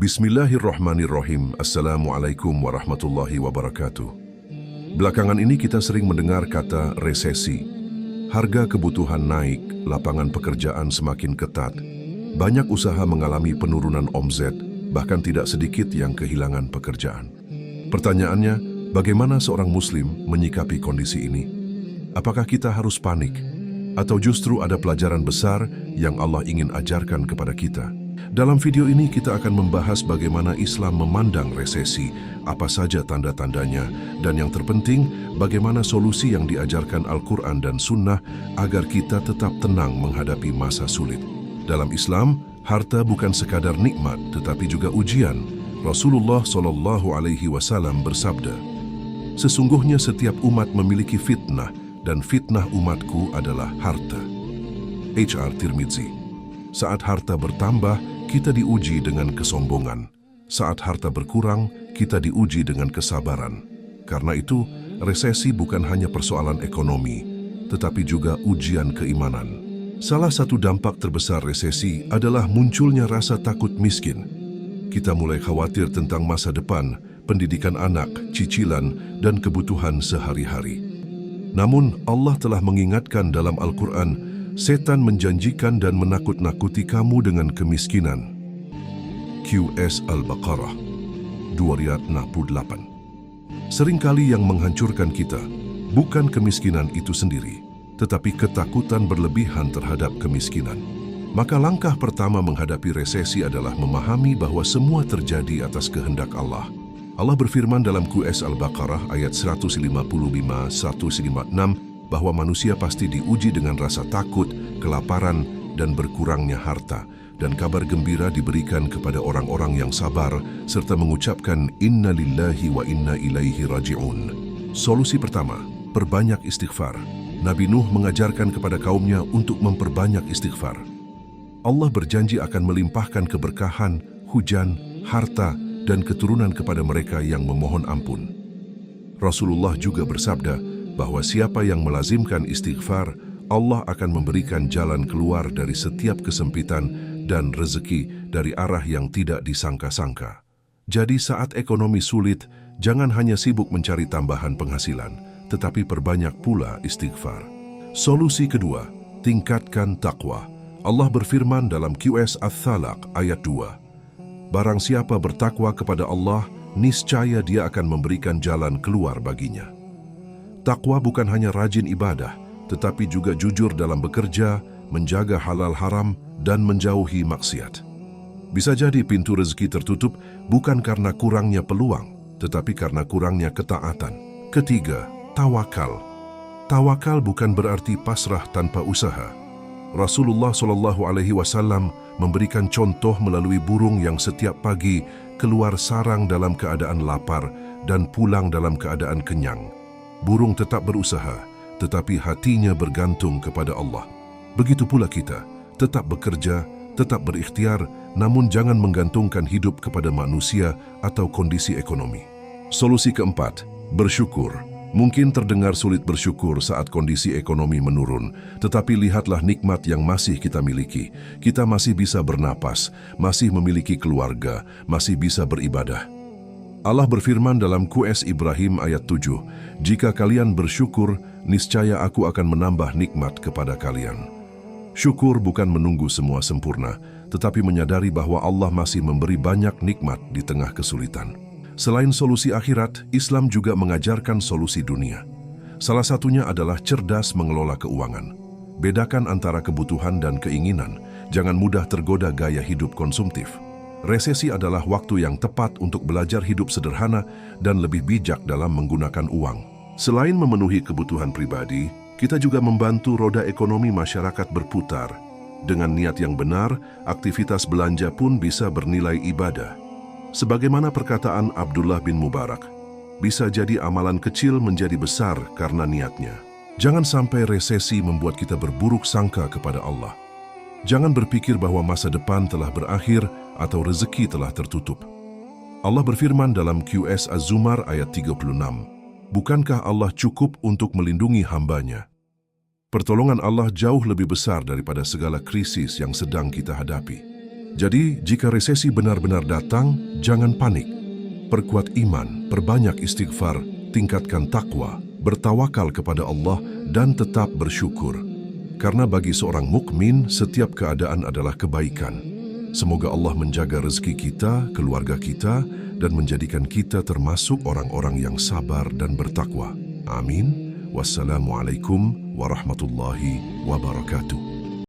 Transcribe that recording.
Bismillahirrahmanirrahim. Assalamualaikum warahmatullahi wabarakatuh. Belakangan ini kita sering mendengar kata resesi. Harga kebutuhan naik, lapangan pekerjaan semakin ketat. Banyak usaha mengalami penurunan omzet, bahkan tidak sedikit yang kehilangan pekerjaan. Pertanyaannya, bagaimana seorang muslim menyikapi kondisi ini? Apakah kita harus panik? Atau justru ada pelajaran besar yang Allah ingin ajarkan kepada kita? Dalam video ini kita akan membahas bagaimana Islam memandang resesi, apa saja tanda-tandanya, dan yang terpenting, bagaimana solusi yang diajarkan Al-Quran dan Sunnah agar kita tetap tenang menghadapi masa sulit. Dalam Islam, harta bukan sekadar nikmat, tetapi juga ujian. Rasulullah SAW bersabda, "Sesungguhnya setiap umat memiliki fitnah, dan fitnah umatku adalah harta." H.R. Tirmidzi. Saat harta bertambah, kita diuji dengan kesombongan. Saat harta berkurang, kita diuji dengan kesabaran. Karena itu, resesi bukan hanya persoalan ekonomi, tetapi juga ujian keimanan. Salah satu dampak terbesar resesi adalah munculnya rasa takut miskin. Kita mulai khawatir tentang masa depan, pendidikan anak, cicilan, dan kebutuhan sehari-hari. Namun, Allah telah mengingatkan dalam Al-Quran, setan menjanjikan dan menakut-nakuti kamu dengan kemiskinan. QS Al-Baqarah 268. Seringkali yang menghancurkan kita bukan kemiskinan itu sendiri, tetapi ketakutan berlebihan terhadap kemiskinan. Maka langkah pertama menghadapi resesi adalah memahami bahwa semua terjadi atas kehendak Allah. Allah berfirman dalam QS Al-Baqarah ayat 155-156, bahwa manusia pasti diuji dengan rasa takut, kelaparan, dan berkurangnya harta. Dan kabar gembira diberikan kepada orang-orang yang sabar, serta mengucapkan Inna lillahi wa inna ilaihi raji'un. Solusi pertama, perbanyak istighfar. Nabi Nuh mengajarkan kepada kaumnya untuk memperbanyak istighfar. Allah berjanji akan melimpahkan keberkahan, hujan, harta, dan keturunan kepada mereka yang memohon ampun. Rasulullah juga bersabda, bahwa siapa yang melazimkan istighfar, Allah akan memberikan jalan keluar dari setiap kesempitan dan rezeki dari arah yang tidak disangka-sangka. Jadi saat ekonomi sulit, jangan hanya sibuk mencari tambahan penghasilan, tetapi perbanyak pula istighfar. Solusi kedua, tingkatkan takwa. Allah berfirman dalam QS Ats-Tsalaq ayat 2, "Barang siapa bertakwa kepada Allah, niscaya Dia akan memberikan jalan keluar baginya." Takwa bukan hanya rajin ibadah, tetapi juga jujur dalam bekerja, menjaga halal haram, dan menjauhi maksiat. Bisa jadi pintu rezeki tertutup bukan karena kurangnya peluang, tetapi karena kurangnya ketaatan. Ketiga, tawakal. Tawakal bukan berarti pasrah tanpa usaha. Rasulullah SAW memberikan contoh melalui burung yang setiap pagi keluar sarang dalam keadaan lapar dan pulang dalam keadaan kenyang. Burung tetap berusaha, tetapi hatinya bergantung kepada Allah. Begitu pula kita, tetap bekerja, tetap berikhtiar, namun jangan menggantungkan hidup kepada manusia atau kondisi ekonomi. Solusi keempat, bersyukur. Mungkin terdengar sulit bersyukur saat kondisi ekonomi menurun, tetapi lihatlah nikmat yang masih kita miliki. Kita masih bisa bernapas, masih memiliki keluarga, masih bisa beribadah. Allah berfirman dalam QS Ibrahim ayat 7, "Jika kalian bersyukur, niscaya aku akan menambah nikmat kepada kalian." Syukur bukan menunggu semua sempurna, tetapi menyadari bahwa Allah masih memberi banyak nikmat di tengah kesulitan. Selain solusi akhirat, Islam juga mengajarkan solusi dunia. Salah satunya adalah cerdas mengelola keuangan. Bedakan antara kebutuhan dan keinginan, jangan mudah tergoda gaya hidup konsumtif. Resesi adalah waktu yang tepat untuk belajar hidup sederhana dan lebih bijak dalam menggunakan uang. Selain memenuhi kebutuhan pribadi, kita juga membantu roda ekonomi masyarakat berputar. Dengan niat yang benar, aktivitas belanja pun bisa bernilai ibadah. Sebagaimana perkataan Abdullah bin Mubarak, bisa jadi amalan kecil menjadi besar karena niatnya. Jangan sampai resesi membuat kita berburuk sangka kepada Allah. Jangan berpikir bahwa masa depan telah berakhir atau rezeki telah tertutup. Allah berfirman dalam QS Az-Zumar ayat 36, "Bukankah Allah cukup untuk melindungi hambanya?" Pertolongan Allah jauh lebih besar daripada segala krisis yang sedang kita hadapi. Jadi, jika resesi benar-benar datang, jangan panik. Perkuat iman, perbanyak istighfar, tingkatkan takwa, bertawakal kepada Allah dan tetap bersyukur. Karena bagi seorang mukmin, setiap keadaan adalah kebaikan. Semoga Allah menjaga rezeki kita, keluarga kita, dan menjadikan kita termasuk orang-orang yang sabar dan bertakwa. Amin. Wassalamualaikum warahmatullahi wabarakatuh.